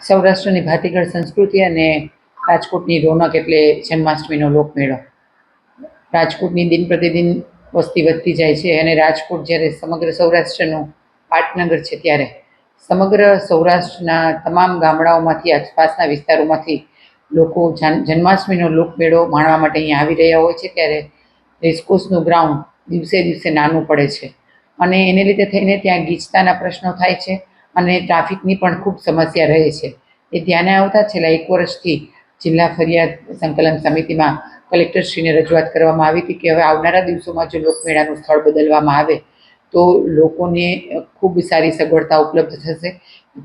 સૌરાષ્ટ્રની ભાતીગળ સંસ્કૃતિ અને રાજકોટની રોનક એટલે જન્માષ્ટમીનો લોકમેળો. રાજકોટની દિન પ્રતિદિન વસ્તી વધતી જાય છે અને રાજકોટ જ્યારે સમગ્ર સૌરાષ્ટ્રનું પાટનગર છે ત્યારે સમગ્ર સૌરાષ્ટ્રના તમામ ગામડાઓમાંથી, આસપાસના વિસ્તારોમાંથી લોકો જન્માષ્ટમીનો લોકમેળો માણવા માટે અહીંયા આવી રહ્યા હોય છે. ત્યારે રેસકોર્સનું ગ્રાઉન્ડ દિવસે દિવસે નાનું પડે છે અને એને લીધે થઈને ત્યાં ગીચતાના પ્રશ્નો થાય છે અને ટ્રાફિકની પણ ખૂબ સમસ્યા રહે છે. એ ધ્યાને આવતા છેલ્લા 1 વર્ષથી જિલ્લા ફરિયાદ સંકલન સમિતિમાં કલેક્ટરશ્રીને રજૂઆત કરવામાં આવી હતી કે હવે આવનારા દિવસોમાં જો લોકમેળાનું સ્થળ બદલવામાં આવે તો લોકોને ખૂબ સારી સગવડતા ઉપલબ્ધ થશે,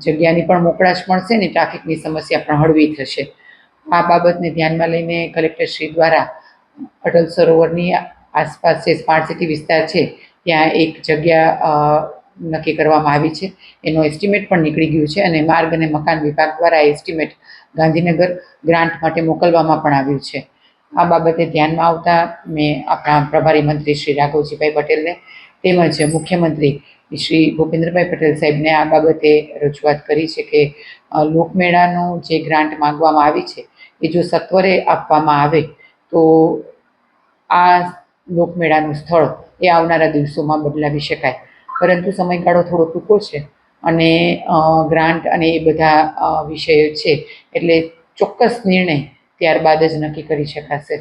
જગ્યાની પણ મોકળાશ મળશે ને ટ્રાફિકની સમસ્યા પણ હળવી થશે. આ બાબતને ધ્યાનમાં લઈને કલેક્ટરશ્રી દ્વારા અટલ સરોવરની આસપાસ જે સ્માર્ટ સિટી વિસ્તાર છે ત્યાં એક જગ્યા નક્કી કરવામાં આવી છે. એનો એસ્ટિમેટ પણ નીકળી ગયું છે અને માર્ગ અને મકાન વિભાગ દ્વારા એસ્ટિમેટ ગાંધીનગર ગ્રાન્ટ માટે મોકલવામાં પણ આવ્યું છે. આ બાબતે ધ્યાનમાં આવતા મેં આપણા પ્રભારી મંત્રી શ્રી રાઘવજીભાઈ પટેલને તેમજ મુખ્યમંત્રી શ્રી ભૂપેન્દ્રભાઈ પટેલ સાહેબને આ બાબતે રજૂઆત કરી છે કે લોકમેળાનો જે ગ્રાન્ટ માંગવામાં આવી છે એ જો સત્વરે આપવામાં આવે તો આ લોકમેળાનું સ્થળ એ આવનારા દિવસોમાં બદલાવી શકાય. પરંતુ સમયગાળો થોડો ટૂંકો છે અને ગ્રાન્ટ અને એ બધા વિષયો છે એટલે ચોક્કસ નિર્ણય ત્યારબાદ જ નક્કી કરી શકાશે.